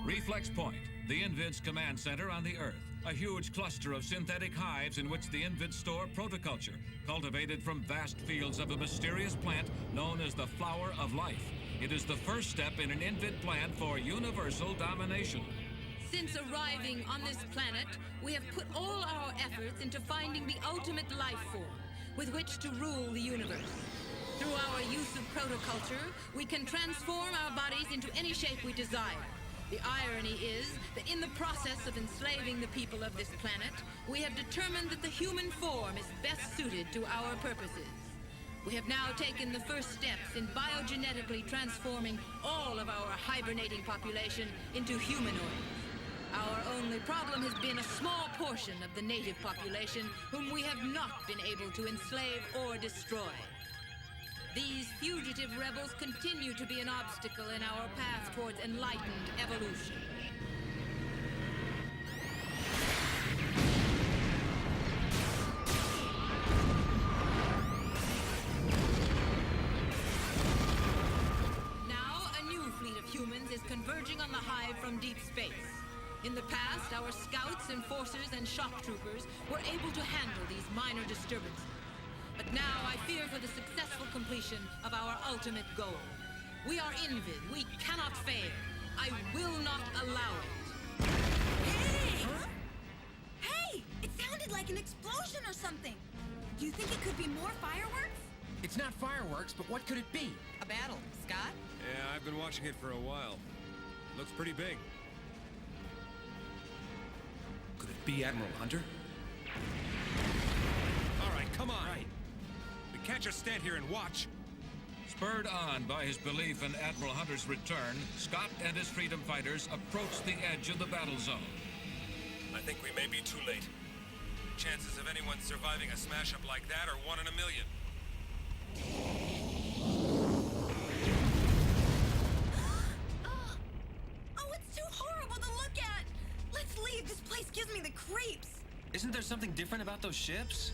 Reflex Point, the Invid's command center on the Earth. A huge cluster of synthetic hives in which the Invids store protoculture, cultivated from vast fields of a mysterious plant known as the Flower of Life. It is the first step in an Invid plan for universal domination. Since arriving on this planet, we have put all our efforts into finding the ultimate life form with which to rule the universe. Through our use of protoculture, we can transform our bodies into any shape we desire. The irony is that in the process of enslaving the people of this planet, we have determined that the human form is best suited to our purposes. We have now taken the first steps in biogenetically transforming all of our hibernating population into humanoids. Our only problem has been a small portion of the native population whom we have not been able to enslave or destroy. These fugitive rebels continue to be an obstacle in our path towards enlightened evolution. Now, a new fleet of humans is converging on the hive from deep space. In the past, our scouts, enforcers, and shock troopers were able to handle these minor disturbances. But now I fear for the successful completion of our ultimate goal. We are Invid. We cannot fail. I will not allow it. Hey! Huh? Hey! It sounded like an explosion or something. Do you think it could be more fireworks? It's not fireworks, but what could it be? A battle. Scott? Yeah, I've been watching it for a while. Looks pretty big. Could it be Admiral Hunter? All right, come on. Right. We can't just stand here and watch. Spurred on by his belief in Admiral Hunter's return, Scott and his freedom fighters approached the edge of the battle zone. I think we may be too late. Chances of anyone surviving a smash-up like that are 1 in a million. Oh, it's too horrible to look at! Let's leave. This place gives me the creeps. Isn't there something different about those ships?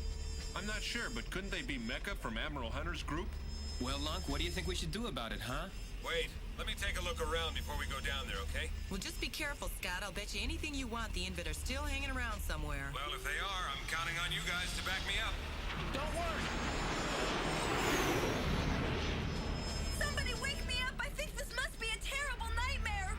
I'm not sure, but couldn't they be Mecha from Admiral Hunter's group? Well, Lunk, what do you think we should do about it, huh? Wait, let me take a look around before we go down there, okay? Well, just be careful, Scott. I'll bet you anything you want the Invid are still hanging around somewhere. Well, if they are, I'm counting on you guys to back me up. Don't worry! Somebody wake me up! I think this must be a terrible nightmare!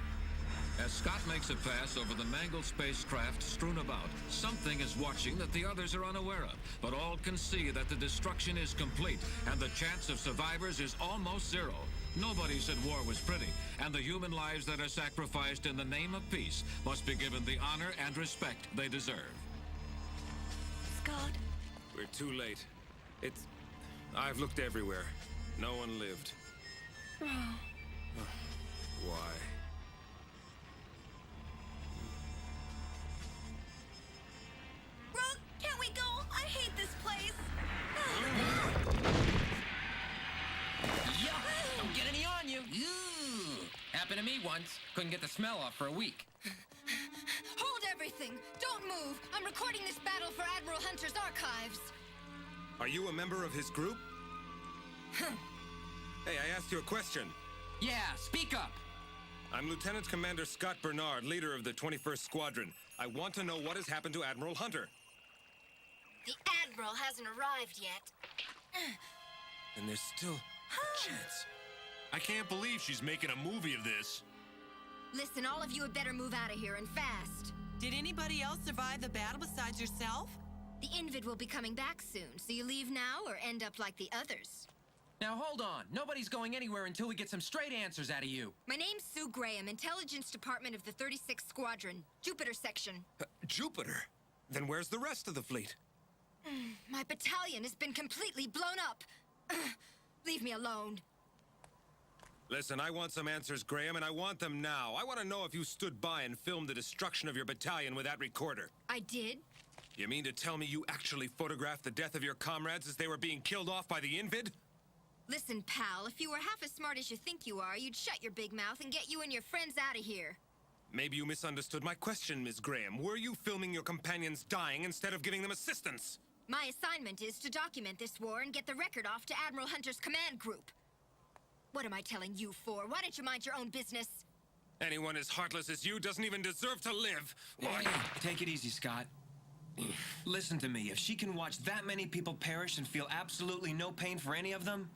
As Scott makes a pass over the mangled spacecraft strewn about, something is watching that the others are unaware of. But all can see that the destruction is complete, and the chance of survivors is almost zero. Nobody said war was pretty, and the human lives that are sacrificed in the name of peace must be given the honor and respect they deserve. Scott? We're too late. I've looked everywhere. No one lived. Why? Rogue, can't we go? I hate this place. Yuck! Don't get any on you! Happened to me once. Couldn't get the smell off for a week. Hold everything! Don't move! I'm recording this battle for Admiral Hunter's archives. Are you a member of his group? Hey, I asked you a question. Yeah, speak up! I'm Lieutenant Commander Scott Bernard, leader of the 21st Squadron. I want to know what has happened to Admiral Hunter. The Admiral hasn't arrived yet. And there's still a chance. I can't believe she's making a movie of this. Listen, all of you had better move out of here, and fast. Did anybody else survive the battle besides yourself? The Invid will be coming back soon, so you leave now or end up like the others. Now hold on. Nobody's going anywhere until we get some straight answers out of you. My name's Sue Graham, Intelligence Department of the 36th Squadron, Jupiter Section. Jupiter? Then where's the rest of the fleet? My battalion has been completely blown up. Leave me alone. Listen, I want some answers, Graham, and I want them now. I want to know if you stood by and filmed the destruction of your battalion with that recorder. I did? You mean to tell me you actually photographed the death of your comrades as they were being killed off by the Invid? Listen, pal, if you were half as smart as you think you are, you'd shut your big mouth and get you and your friends out of here. Maybe you misunderstood my question, Ms. Graham. Were you filming your companions dying instead of giving them assistance? My assignment is to document this war and get the record off to Admiral Hunter's command group. What am I telling you for? Why don't you mind your own business? Anyone as heartless as you doesn't even deserve to live. Why? Take it easy, Scott. Listen to me. If she can watch that many people perish and feel absolutely no pain for any of them,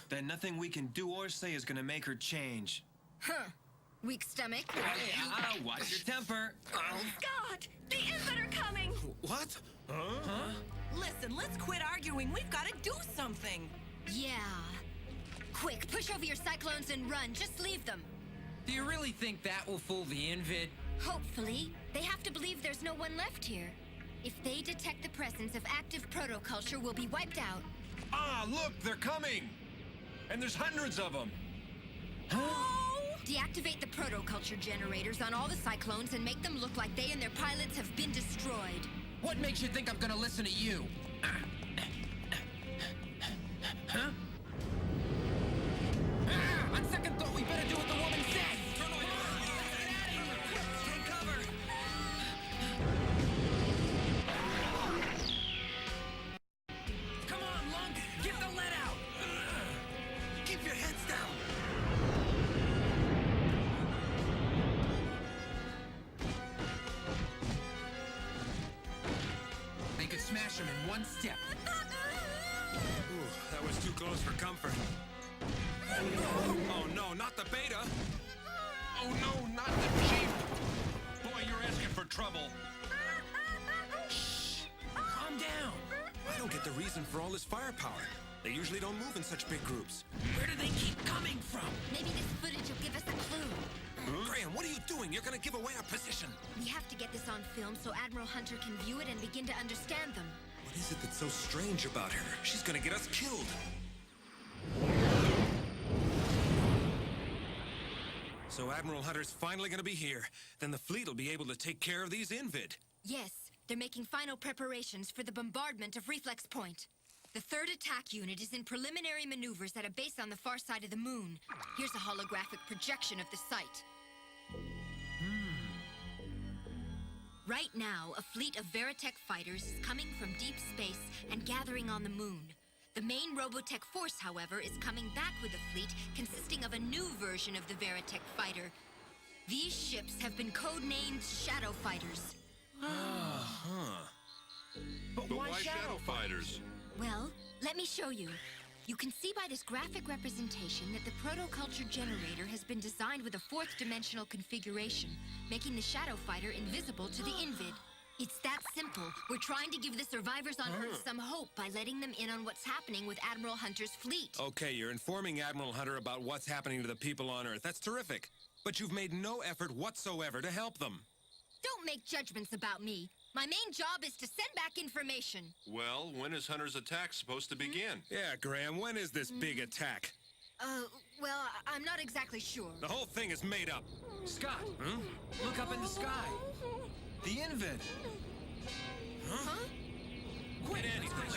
then nothing we can do or say is gonna make her change. Huh. Weak stomach. Hey, watch your temper. Scott! The Invid are coming! What? Listen, let's quit arguing. We've got to do something. Yeah. Quick, push over your cyclones and run. Just leave them. Do you really think that will fool the Invid? Hopefully. They have to believe there's no one left here. If they detect the presence of active protoculture, we'll be wiped out. Ah, look, they're coming! And there's hundreds of them. Deactivate the protoculture generators on all the cyclones and make them look like they and their pilots have been destroyed. What makes you think I'm gonna listen to you? Huh? On second thought, we better do what the woman said! Turn away! Take cover! Come on, Lunk! Get the lead out! Keep your heads down. They could smash him in one step. Ooh, that was too close for comfort. Oh no, not the beta! Oh no, not the Chief! Boy, you're asking for trouble. Calm down. I don't get the reason for all this firepower. They usually don't move in such big groups. Where do they keep coming from? Maybe this footage will give us a clue. Graham, what are you doing? You're gonna give away our position. We have to get this on film so Admiral Hunter can view it and begin to understand them. What is it that's so strange about her? She's gonna get us killed. So Admiral Hunter's finally gonna be here. Then the fleet will be able to take care of these Invid. Yes, they're making final preparations for the bombardment of Reflex Point. The 3rd attack unit is in preliminary maneuvers at a base on the far side of the moon. Here's a holographic projection of the site. Right now, a fleet of Veritech fighters is coming from deep space and gathering on the moon. The main Robotech force, however, is coming back with a fleet consisting of a new version of the Veritech fighter. These ships have been codenamed Shadow Fighters. But why Shadow Fighters? Well, let me show you. You can see by this graphic representation that the protoculture generator has been designed with a 4th-dimensional configuration, making the Shadow Fighter invisible to the Invid. It's that simple. We're trying to give the survivors on Earth some hope by letting them in on what's happening with Admiral Hunter's fleet. Okay, you're informing Admiral Hunter about what's happening to the people on Earth. That's terrific. But you've made no effort whatsoever to help them. Don't make judgments about me. My main job is to send back information. Well, when is Hunter's attack supposed to begin? Yeah, Graham, when is this big attack? Well, I'm not exactly sure. The whole thing is made up. Scott, look up in the sky. The Invid. Huh? Quit anything.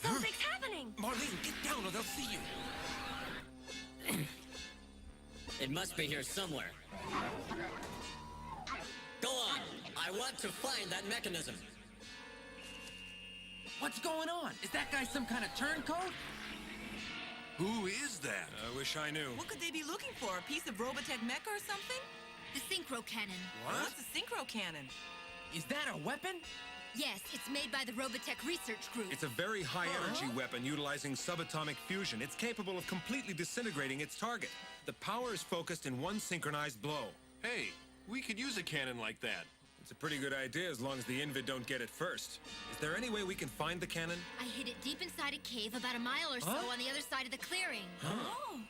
Something's happening! Marlene, get down or they'll see you. It must be here somewhere. Go on. I want to find that mechanism. What's going on? Is that guy some kind of turncoat? Who is that? I wish I knew. What could they be looking for? A piece of Robotech mecha or something? The synchro cannon. What's a synchro cannon? Is that a weapon? Yes, it's made by the Robotech Research Group. It's a very high-energy weapon utilizing subatomic fusion. It's capable of completely disintegrating its target. The power is focused in one synchronized blow. Hey, we could use a cannon like that. It's a pretty good idea as long as the Invid don't get it first. Is there any way we can find the cannon? I hid it deep inside a cave about a mile or so on the other side of the clearing.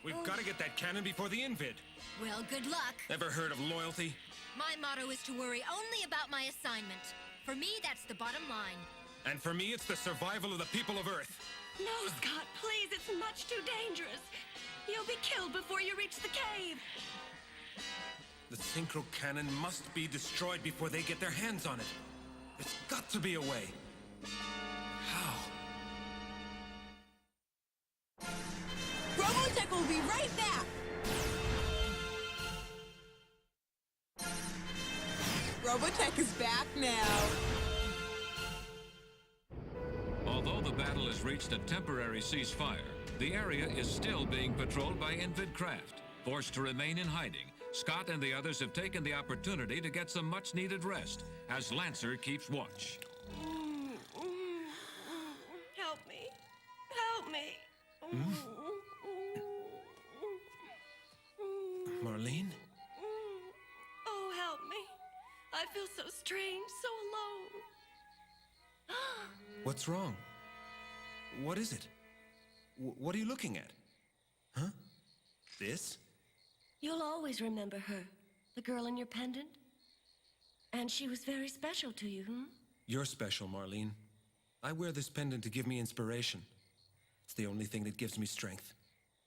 We've got to get that cannon before the Invid. Well, good luck. Ever heard of loyalty? My motto is to worry only about my assignment. For me, that's the bottom line. And for me, it's the survival of the people of Earth. No, Scott, please, it's much too dangerous. You'll be killed before you reach the cave. The synchro cannon must be destroyed before they get their hands on it. There's got to be a way. How? Robotech will be right back! Robotech is back now. battle has reached a temporary ceasefire, the area is still being patrolled by Invid craft. Forced to remain in hiding, Scott and the others have taken the opportunity to get some much-needed rest as Lancer keeps watch. Help me. Help me. Marlene? Oh, help me. I feel so strange, so alone. What's wrong? What is it? What are you looking at? Huh? This? You'll always remember her, the girl in your pendant. And she was very special to you, You're special, Marlene. I wear this pendant to give me inspiration. It's the only thing that gives me strength.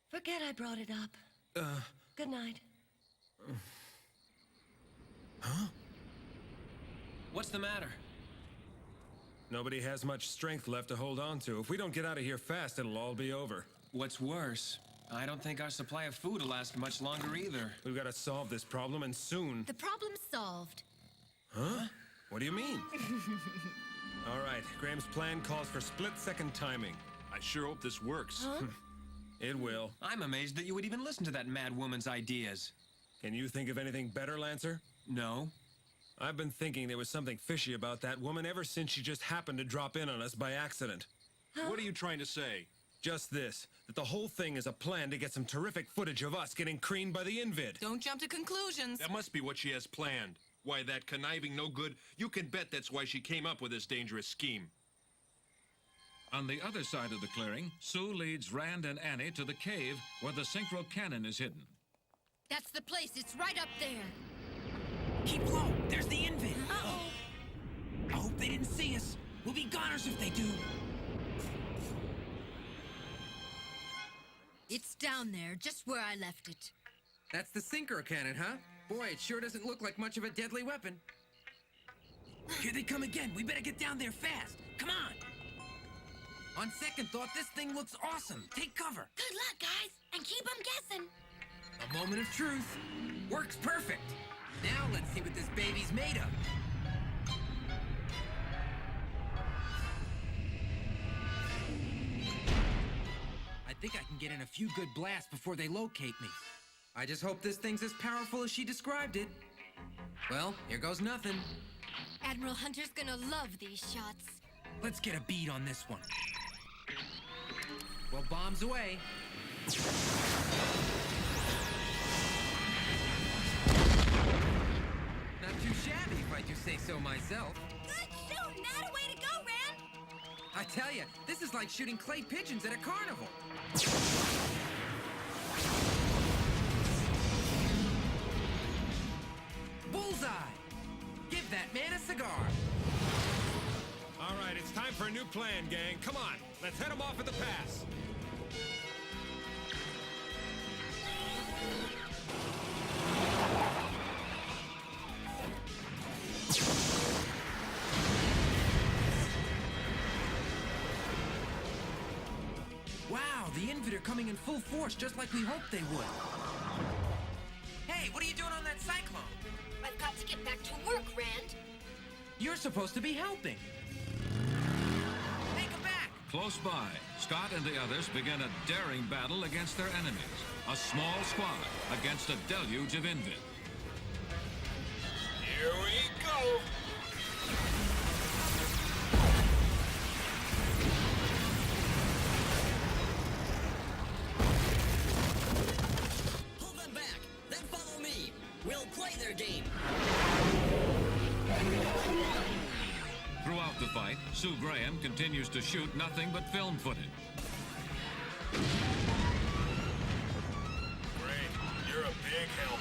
Forget I brought it up. Good night. Huh? What's the matter? Nobody has much strength left to hold on to. If we don't get out of here fast, it'll all be over. What's worse, I don't think our supply of food will last much longer either. We've got to solve this problem, and soon. The problem's solved. Huh? What do you mean? All right, Graham's plan calls for split-second timing. I sure hope this works. It will. I'm amazed that you would even listen to that mad woman's ideas. Can you think of anything better, Lancer? No. I've been thinking there was something fishy about that woman ever since she just happened to drop in on us by accident. What are you trying to say? Just this, that the whole thing is a plan to get some terrific footage of us getting creamed by the Invid. Don't jump to conclusions. That must be what she has planned. Why, that conniving no good, you can bet that's why she came up with this dangerous scheme. On the other side of the clearing, Sue leads Rand and Annie to the cave where the synchro cannon is hidden. That's the place. It's right up there. Keep low. There's the Invid. Uh-oh. I hope they didn't see us. We'll be goners if they do. It's down there, just where I left it. That's the synchro cannon, huh? Boy, it sure doesn't look like much of a deadly weapon. Here they come again. We better get down there fast. Come on. On second thought, this thing looks awesome. Take cover. Good luck, guys, and keep them guessing. A moment of truth. Works perfect. Now let's see what this baby's made of. I think I can get in a few good blasts before they locate me. I just hope this thing's as powerful as she described it. Well, here goes nothing. Admiral Hunter's gonna love these shots. Let's get a bead on this one. Well, bombs away. Not too shabby, if I do say so myself. Good shooting! That a way to go, Rand! I tell you, this is like shooting clay pigeons at a carnival. Bullseye! Give that man a cigar. All right, it's time for a new plan, gang. Come on, let's head them off at the pass. Wow, the Invid are coming in full force, just like we hoped they would. Hey, what are you doing on that cyclone? I've got to get back to work, Rand. You're supposed to be helping. Take him back! Close by, Scott and the others begin a daring battle against their enemies. A small squad against a deluge of Invid. Here we go! Pull them back, then follow me. We'll play their game. Throughout the fight, Sue Graham continues to shoot nothing but film footage. Great, you're a big help.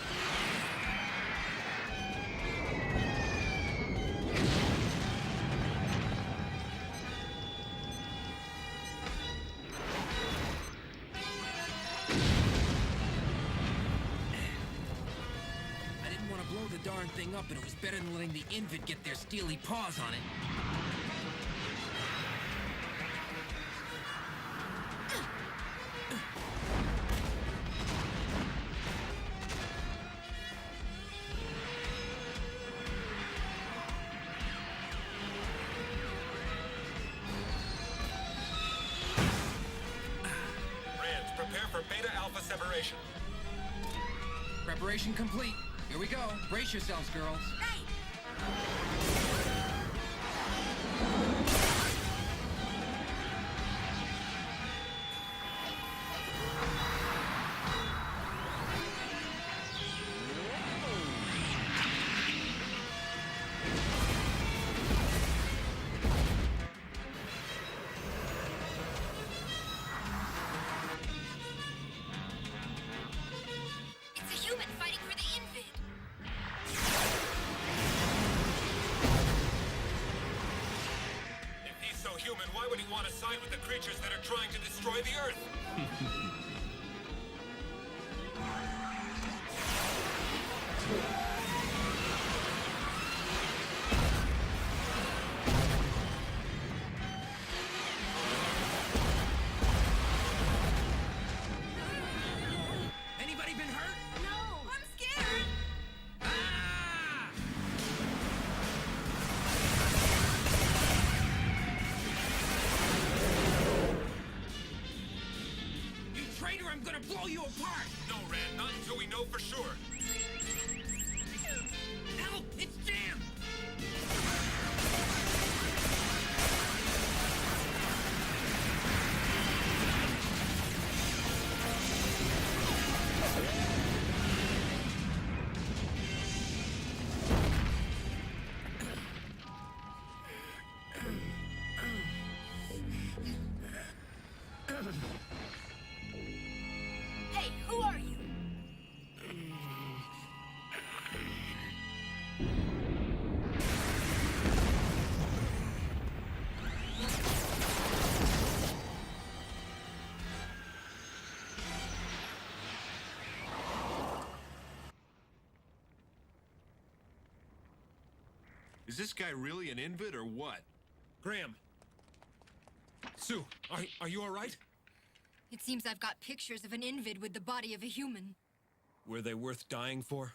I didn't want to blow the darn thing up, but it was better than letting the Invid get their steely paws on it. alpha separation. Preparation complete. Here we go. Brace yourselves, girls. Right. It's a human fighting for the Invid. If he's so human, why would he want to side with the creatures that are trying to destroy the Earth? Anybody been hurt? No, I'm scared. Ah! You traitor, I'm gonna blow you apart! No, Rand, not until we know for sure. Help! It's jammed! Hey, who are you? Is this guy really an Invid or what? Graham. Sue, are you all right? It seems I've got pictures of an Invid with the body of a human. Were they worth dying for?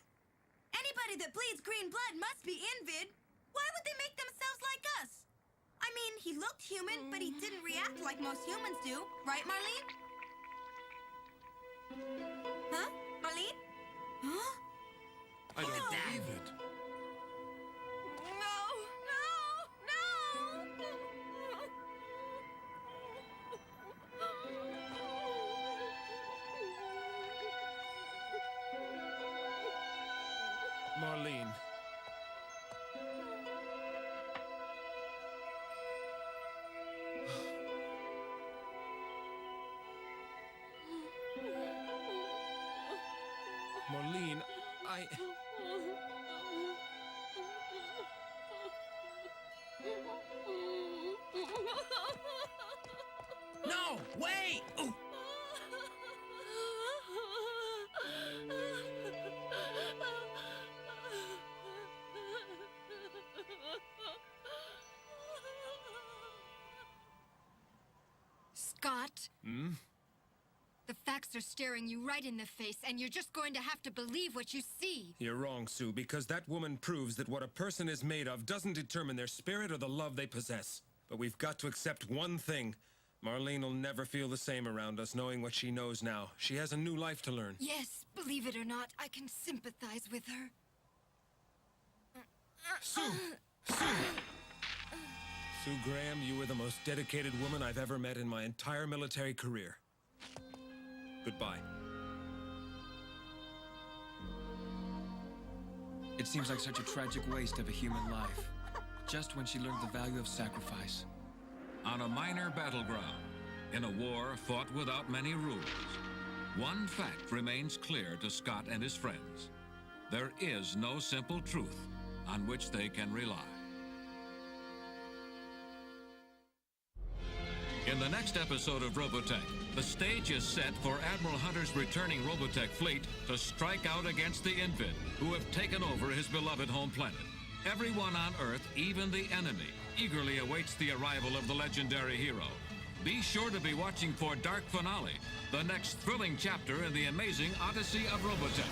Anybody that bleeds green blood must be Invid. Why would they make themselves like us? I mean, he looked human, but he didn't react like most humans do. Right, Marlene? Huh? Marlene? Huh? I don't believe it. No! No! Marlene. Marlene, No! Wait! Ooh. Scott? The facts are staring you right in the face, and you're just going to have to believe what you see. You're wrong, Sue, because that woman proves that what a person is made of doesn't determine their spirit or the love they possess. But we've got to accept one thing. Marlene will never feel the same around us, knowing what she knows now. She has a new life to learn. Yes, believe it or not, I can sympathize with her. Sue! Sue! Sue Graham, you were the most dedicated woman I've ever met in my entire military career. Goodbye. It seems like such a tragic waste of a human life. Just when she learned the value of sacrifice. On a minor battleground, in a war fought without many rules, one fact remains clear to Scott and his friends. There is no simple truth on which they can rely. In the next episode of Robotech, the stage is set for Admiral Hunter's returning Robotech fleet to strike out against the Invid, who have taken over his beloved home planet. Everyone on Earth, even the enemy, eagerly awaits the arrival of the legendary hero. Be sure to be watching for Dark Finale, the next thrilling chapter in the amazing Odyssey of Robotech.